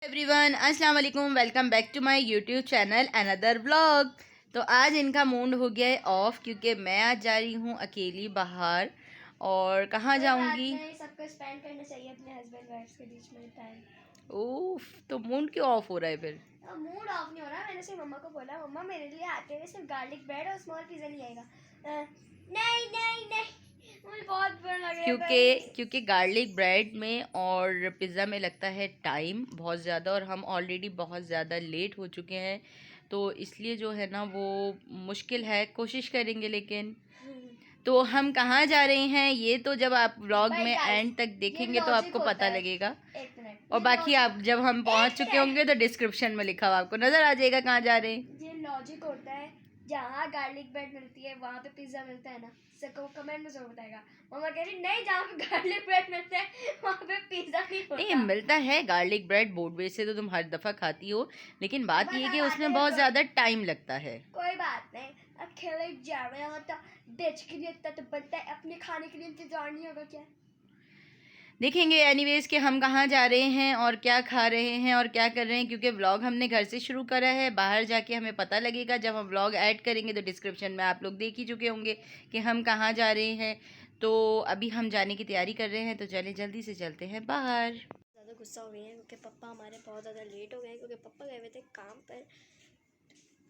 Everyone, अस्सलाम वालेकुम। Welcome back to my YouTube channel another vlog. तो आज इनका मूड हो गया है ऑफ क्योंकि मैं आज जा रही हूँ अकेली बाहर। और कहाँ जाऊँगी? सबको स्पेंड करना चाहिए अपने हस्बैंड वाइफ्स के बीच में टाइम। ओफ, तो मूड क्यों ऑफ हो रहा है फिर? मूड ऑफ नहीं हो रहा। मैंने सिर्फ मम्मा को बोला, मम्मा मेरे लिए आते हुए सिर्फ गार्लिक ब्रेड और स्मॉल पिज़्ज़ा ले आएगा। नहीं नहीं नहीं, मुझे बहुत बुरा लग रहा है क्योंकि गार्लिक ब्रेड में और पिज़्ज़ा में लगता है टाइम बहुत ज़्यादा, और हम ऑलरेडी बहुत ज़्यादा लेट हो चुके हैं, तो इसलिए जो है ना वो मुश्किल है। कोशिश करेंगे लेकिन। तो हम कहाँ जा रहे हैं ये तो जब आप व्लॉग में एंड तक देखेंगे तो आपको पता लगेगा। एक मिनट, और बाकी आप जब हम पहुँच चुके होंगे तो डिस्क्रिप्शन में लिखा हुआ आपको नज़र आ जाएगा कहाँ जा रहे हैं। ये लॉजिक होता है, जहाँ गार्लिक ब्रेड मिलती है वहाँ पे पिज्जा मिलता है ना। सबको कमेंट में जरूर बताएगा। मम्मा कह रही नहीं, जहाँ पे गार्लिक ब्रेड मिलता है वहाँ पे पिज्जा नहीं होता। नहीं, मिलता है गार्लिक ब्रेड बोर्डवे से, तो तुम हर दफ़ा खाती हो, लेकिन बात ये है कि उसमें बहुत ज़्यादा टाइम लगता है। कोई बात नहीं, अकेले जा रहे हो तो बेच के लिए इतना तो बनता है, अपने खाने के लिए इंतजार नहीं होगा क्या? देखेंगे एनीवेज कि हम कहाँ जा रहे हैं और क्या खा रहे हैं और क्या कर रहे हैं, क्योंकि व्लॉग हमने घर से शुरू करा है। बाहर जाके हमें पता लगेगा जब हम व्लॉग ऐड करेंगे, तो डिस्क्रिप्शन में आप लोग देख ही चुके होंगे कि हम कहाँ जा रहे हैं। तो अभी हम जाने की तैयारी कर रहे हैं, तो चले जल्दी से चलते हैं बाहर। ज़्यादा गुस्सा हो गए हैं क्योंकि पापा हमारे बहुत ज़्यादा लेट हो गए हैं, क्योंकि पापा गए हुए थे काम पर,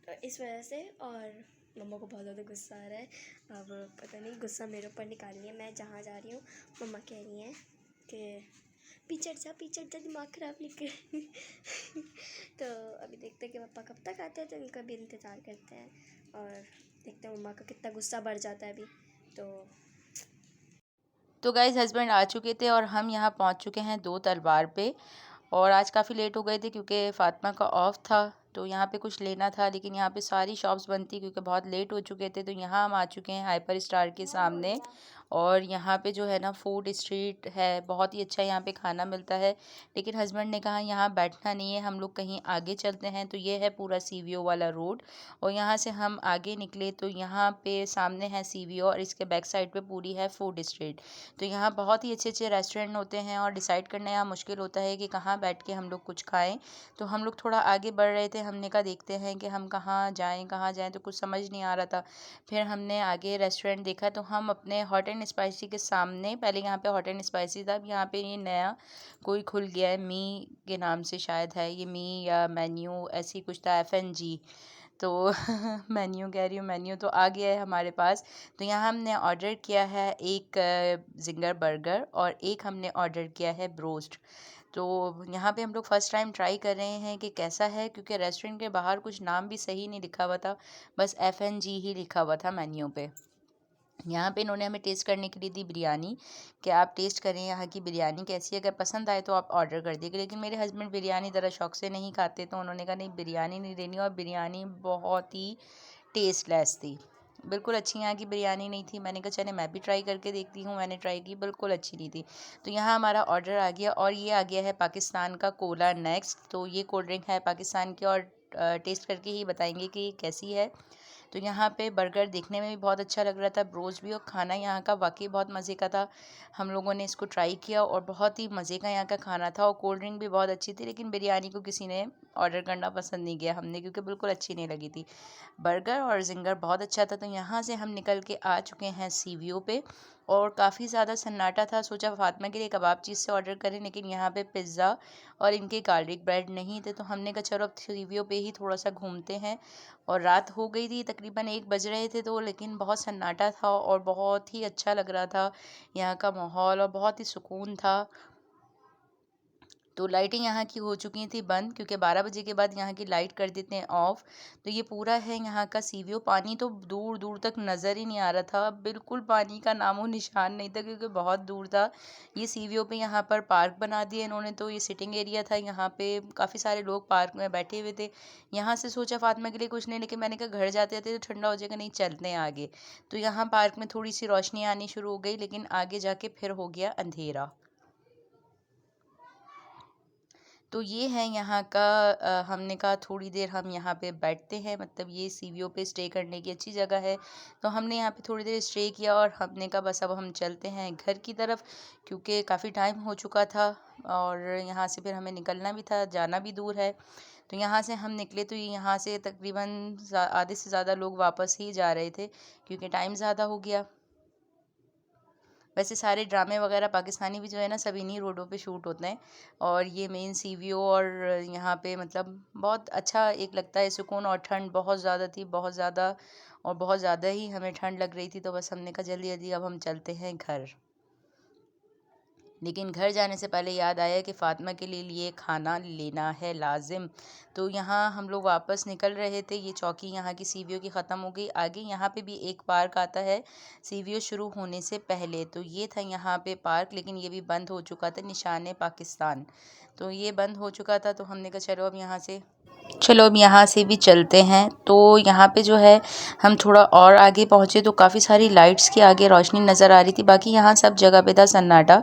तो इस वजह से। और मम्मा को बहुत ज़्यादा गुस्सा आ रहा है। अब पता नहीं गुस्सा मेरे ऊपर निकालनी है। मैं जहाँ जा रही हूँ मम्मा कह रही हैं कि पीछे जा, दिमाग ख़राब नहीं कर। तो अभी देखते हैं कि पापा कब तक आते हैं, तो उनका भी इंतज़ार करते हैं और देखते हैं मम्मा का कितना गुस्सा बढ़ जाता है अभी। तो गाइस, हस्बैंड आ चुके थे और हम यहाँ पहुँच चुके हैं दो तलवार पे। और आज काफ़ी लेट हो गए थे क्योंकि फ़ातिमा का ऑफ था, तो यहाँ पे कुछ लेना था, लेकिन यहाँ पे सारी शॉप्स बंद थी क्योंकि बहुत लेट हो चुके थे। तो यहाँ हम आ चुके हैं हाइपर स्टार के सामने, और यहाँ पे जो है ना फूड स्ट्रीट है, बहुत ही अच्छा यहाँ पे खाना मिलता है। लेकिन हस्बैंड ने कहा यहाँ बैठना नहीं है, हम लोग कहीं आगे चलते हैं। तो ये है पूरा सीवीओ वाला रोड, और यहाँ से हम आगे निकले तो यहाँ पे सामने है सीवीओ, और इसके बैक साइड पे पूरी है फूड स्ट्रीट। तो यहाँ बहुत ही अच्छे अच्छे रेस्टोरेंट होते हैं, और डिसाइड करना यहाँ मुश्किल होता है कि कहाँ बैठ के हम लोग कुछ खाएं। तो हम लोग थोड़ा आगे बढ़ रहे थे, हमने कहा देखते हैं कि हम कहाँ जाएं, तो कुछ समझ नहीं आ रहा था। फिर हमने आगे रेस्टोरेंट देखा, तो हम अपने हॉट एंड स्पाइसी के सामने, पहले यहाँ पे हॉट एंड स्पाइसी था, अब यहाँ पे ये नया कोई खुल गया है, मी के नाम से शायद है ये, मी या मेन्यू ऐसी कुछ था, FNG। तो मेन्यू कह रही हूँ, मेन्यू तो आ गया है हमारे पास। तो यहाँ हमने ऑर्डर किया है एक जिंगर बर्गर, और एक हमने ऑर्डर किया है ब्रोस्ट। तो यहाँ पे हम लोग फ़र्स्ट टाइम ट्राई कर रहे हैं कि कैसा है, क्योंकि रेस्टोरेंट के बाहर कुछ नाम भी सही नहीं लिखा हुआ था, बस FNG ही लिखा हुआ था मेन्यू पे। यहाँ पे इन्होंने हमें टेस्ट करने के लिए दी बिरयानी, कि आप टेस्ट करें यहाँ की बिरयानी कैसी है, अगर पसंद आए तो आप ऑर्डर कर दीजिए। लेकिन मेरे हस्बैंड बिरयानी ज़रा शौक से नहीं खाते, तो उन्होंने कहा नहीं, बिरयानी नहीं देनी, और बिरयानी बहुत ही टेस्टलेस थी, बिल्कुल अच्छी यहाँ की बिरयानी नहीं थी। मैंने कहा चले मैं भी ट्राई करके देखती हूँ, मैंने ट्राई की, बिल्कुल अच्छी नहीं थी। तो यहाँ हमारा ऑर्डर आ गया, और ये आ गया है पाकिस्तान का कोला नेक्स्ट। तो ये कोल्ड ड्रिंक है पाकिस्तान की, और टेस्ट करके ही बताएंगे कि कैसी है। तो यहाँ पे बर्गर देखने में भी बहुत अच्छा लग रहा था, ब्रोस्ट भी, और खाना यहाँ का वाकई बहुत मज़े का था। हम लोगों ने इसको ट्राई किया और बहुत ही मज़े का यहाँ का खाना था, और कोल्ड ड्रिंक भी बहुत अच्छी थी। लेकिन बिरयानी को किसी ने ऑर्डर करना पसंद नहीं किया हमने, क्योंकि बिल्कुल अच्छी नहीं लगी थी। बर्गर और जिंगर बहुत अच्छा था। तो यहाँ से हम निकल के आ चुके हैं सीवीओ पे, और काफ़ी ज़्यादा सन्नाटा था। सोचा फातिमा के लिए कबाब चीज़ से ऑर्डर करें, लेकिन यहाँ पे पिज़्ज़ा और इनके गार्लिक ब्रेड नहीं थे। तो हमने कहा चलो अब सीवीओ पे ही थोड़ा सा घूमते हैं। और रात हो गई थी, तकरीबन 1 बज रहे थे, तो लेकिन बहुत सन्नाटा था और बहुत ही अच्छा लग रहा था यहाँ का माहौल, और बहुत ही सुकून था। तो लाइटें यहाँ की हो चुकी थी बंद, क्योंकि 12 बजे के बाद यहाँ की लाइट कर देते हैं ऑफ़। तो ये पूरा है यहाँ का सीवीओ। पानी तो दूर दूर तक नज़र ही नहीं आ रहा था, बिल्कुल पानी का नामो निशान नहीं था, क्योंकि बहुत दूर था। ये सीवीओ पे यहाँ पर पार्क बना दिया इन्होंने, तो ये सिटिंग एरिया था, यहाँ पे काफ़ी सारे लोग पार्क में बैठे हुए थे। यहाँ से सोचा फातिमा के लिए कुछ नहीं, लेकिन मैंने कहा घर जाते जाते तो ठंडा हो जाएगा, नहीं चलते हैं आगे। तो यहाँ पार्क में थोड़ी सी रोशनी आनी शुरू हो गई, लेकिन आगे जाके फिर हो गया अंधेरा। तो ये है यहाँ का हमने कहा थोड़ी देर हम यहाँ पे बैठते हैं, मतलब ये सीवीओ पे स्टे करने की अच्छी जगह है। तो हमने यहाँ पे थोड़ी देर स्टे किया और हमने कहा बस अब हम चलते हैं घर की तरफ, क्योंकि काफ़ी टाइम हो चुका था और यहाँ से फिर हमें निकलना भी था, जाना भी दूर है। तो यहाँ से हम निकले तो यहाँ से तकरीबन आधे से ज़्यादा लोग वापस ही जा रहे थे क्योंकि टाइम ज़्यादा हो गया। वैसे सारे ड्रामे वगैरह पाकिस्तानी भी जो है ना सब इन्हीं रोडों पे शूट होते हैं और ये मेन सीवीओ और यहाँ पे मतलब बहुत अच्छा एक लगता है सुकून। और ठंड बहुत ज़्यादा थी, बहुत ज़्यादा, और बहुत ज़्यादा ही हमें ठंड लग रही थी। तो बस हमने कहा जल्दी जल्दी अब हम चलते हैं घर। लेकिन घर जाने से पहले याद आया कि फ़ातिमा के लिए खाना लेना है लाजिम। तो यहाँ हम लोग वापस निकल रहे थे, ये चौकी यहाँ की सीवीओ की ख़त्म हो गई। आगे यहाँ पे भी एक पार्क आता है सीवीओ शुरू होने से पहले, तो ये था यहाँ पे पार्क, लेकिन ये भी बंद हो चुका था, निशान पाकिस्तान। तो ये बंद हो चुका था, तो हमने कहा चलो अब यहाँ से भी चलते हैं। तो यहाँ पे जो है हम थोड़ा और आगे पहुँचे तो काफ़ी सारी लाइट्स की आगे रोशनी नज़र आ रही थी। बाकी यहाँ सब जगह पे था सन्नाटा,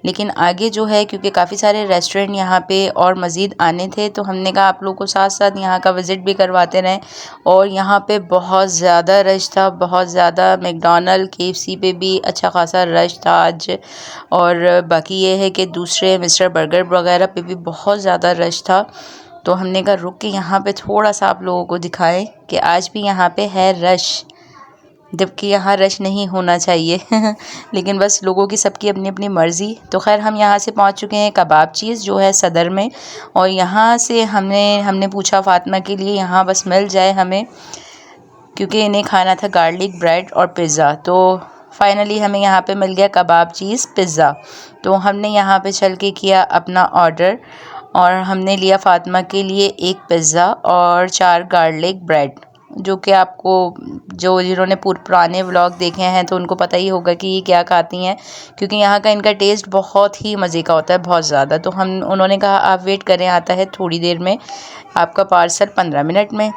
लेकिन आगे जो है क्योंकि काफ़ी सारे रेस्टोरेंट यहाँ पे और मज़ीद आने थे, तो हमने कहा आप लोगों को साथ साथ यहाँ का विज़िट भी करवाते रहें। और यहाँ पे बहुत ज़्यादा रश था, बहुत ज़्यादा। मैकडॉनल्ड KFC पे भी अच्छा खासा रश था आज। और बाकी ये है कि दूसरे मिस्टर बर्गर वगैरह पे भी बहुत ज़्यादा रश था। तो हमने कहा रुक के यहाँ पे थोड़ा सा आप लोगों को दिखाएं कि आज भी यहाँ पे है रश, जबकि यहाँ रश नहीं होना चाहिए लेकिन बस लोगों की सबकी अपनी अपनी मर्ज़ी। तो खैर हम यहाँ से पहुँच चुके हैं कबाब चीज़ जो है सदर में, और यहाँ से हमने पूछा फ़ातिमा के लिए यहाँ बस मिल जाए हमें, क्योंकि इन्हें खाना था गार्लिक ब्रेड और पिज़्ज़ा। तो फाइनली हमें यहाँ पे मिल गया कबाब चीज़ पिज़्ज़ा। तो हमने यहाँ पे चल के किया अपना ऑर्डर और हमने लिया फ़ातिमा के लिए एक पिज़्ज़ा और 4 गार्लिक ब्रेड, जो कि आपको जिन्होंने पुराने व्लॉग देखे हैं तो उनको पता ही होगा कि ये क्या खाती हैं, क्योंकि यहाँ का इनका टेस्ट बहुत ही मज़े का होता है, बहुत ज़्यादा। तो उन्होंने कहा आप वेट करें, आता है थोड़ी देर में आपका पार्सल, 15 मिनट में,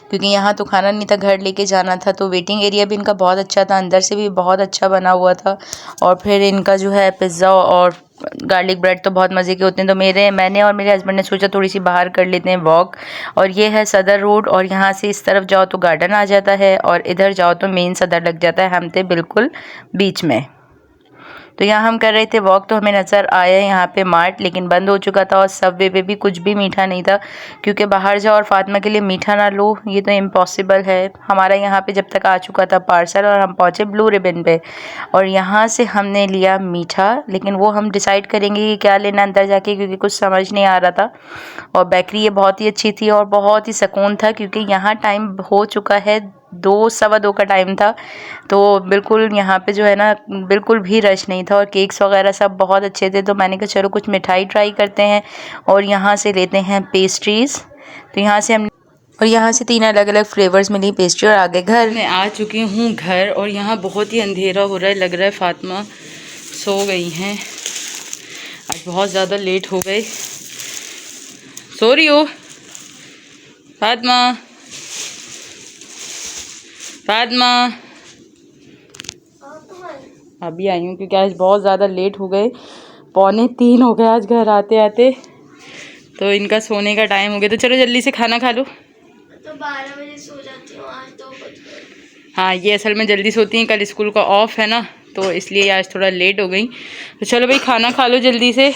क्योंकि यहाँ तो खाना नहीं था, घर लेके जाना था। तो वेटिंग एरिया भी इनका बहुत अच्छा था, अंदर से भी बहुत अच्छा बना हुआ था। और फिर इनका जो है पिज़्ज़ा और गार्लिक ब्रेड तो बहुत मज़े के होते हैं। तो मैंने और मेरे हस्बैंड ने सोचा थोड़ी सी बाहर कर लेते हैं वॉक। और ये है सदर रोड, और यहाँ से इस तरफ जाओ तो गार्डन आ जाता है और इधर जाओ तो मेन सदर लग जाता है। हम थे बिल्कुल बीच में। तो यहाँ हम कर रहे थे वॉक, तो हमें नज़र आया यहाँ पे मार्ट, लेकिन बंद हो चुका था। और सबवे पे भी कुछ भी मीठा नहीं था, क्योंकि बाहर जाओ और फ़ातिमा के लिए मीठा ना लो ये तो इम्पॉसिबल है। हमारा यहाँ पे जब तक आ चुका था पार्सल और हम पहुँचे ब्लू रिबन पे, और यहाँ से हमने लिया मीठा, लेकिन वो हम डिसाइड करेंगे कि क्या लेना अंदर जाके, क्योंकि कुछ समझ नहीं आ रहा था। और बेकरी ये बहुत ही अच्छी थी और बहुत ही सुकून था, क्योंकि यहाँ टाइम हो चुका है 2 सवा 2 का टाइम था। तो बिल्कुल यहाँ पे जो है ना बिल्कुल भी रश नहीं था, और केक्स वगैरह सब बहुत अच्छे थे। तो मैंने कहा चलो कुछ मिठाई ट्राई करते हैं और यहाँ से लेते हैं पेस्ट्रीज़। तो यहाँ से 3 अलग अलग फ्लेवर्स मिली पेस्ट्री। और आगे घर मैं आ चुकी हूँ घर, और यहाँ बहुत ही अंधेरा हो रहा है, लग रहा है फ़ातिमा सो गई हैं, आज बहुत ज़्यादा लेट हो गए। सो रही हो फ़ातिमा? अभी आई हूँ क्योंकि आज बहुत ज़्यादा लेट हो गए, 2:45 हो गए आज घर आते आते। तो इनका सोने का टाइम हो गया, तो चलो जल्दी से खाना खा लो। तो 12 बजे सो जाती हूँ, आज 2 बज गए। हाँ, ये असल में जल्दी सोती हैं, कल स्कूल का ऑफ है ना, तो इसलिए आज थोड़ा लेट हो गई। तो चलो भाई खाना खा लो जल्दी से।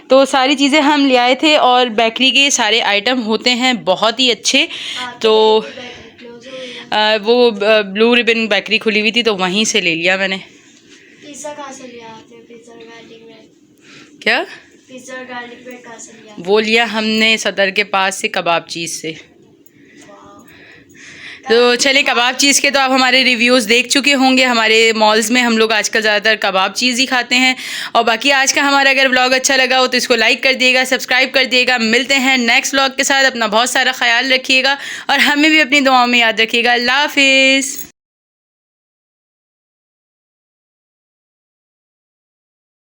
तो सारी चीज़ें हम ले आए थे, और बेकरी के सारे आइटम होते हैं बहुत ही अच्छे। तो वो ब्लू रिबन बेकरी खुली हुई थी, तो वहीं से ले लिया मैंने। पिज़्ज़ा कहाँ से लिया आपने? Pizza garlic bread? क्या? पिज़्ज़ा गार्लिक ब्रेड कहाँ से लिया? वो लिया हमने सदर के पास से, कबाब चीज़ से। तो चले कबाब चीज़ के तो आप हमारे रिव्यूज़ देख चुके होंगे। हमारे मॉल्स में हम लोग आजकल ज़्यादातर कबाब चीज़ ही खाते हैं। और बाकी आज का हमारा अगर व्लॉग अच्छा लगा हो तो इसको लाइक कर दिएगा, सब्सक्राइब कर दिएगा। मिलते हैं नेक्स्ट व्लॉग के साथ। अपना बहुत सारा ख्याल रखिएगा और हमें भी अपनी दुआओं में याद रखिएगा। अल्लाह हाफिज़।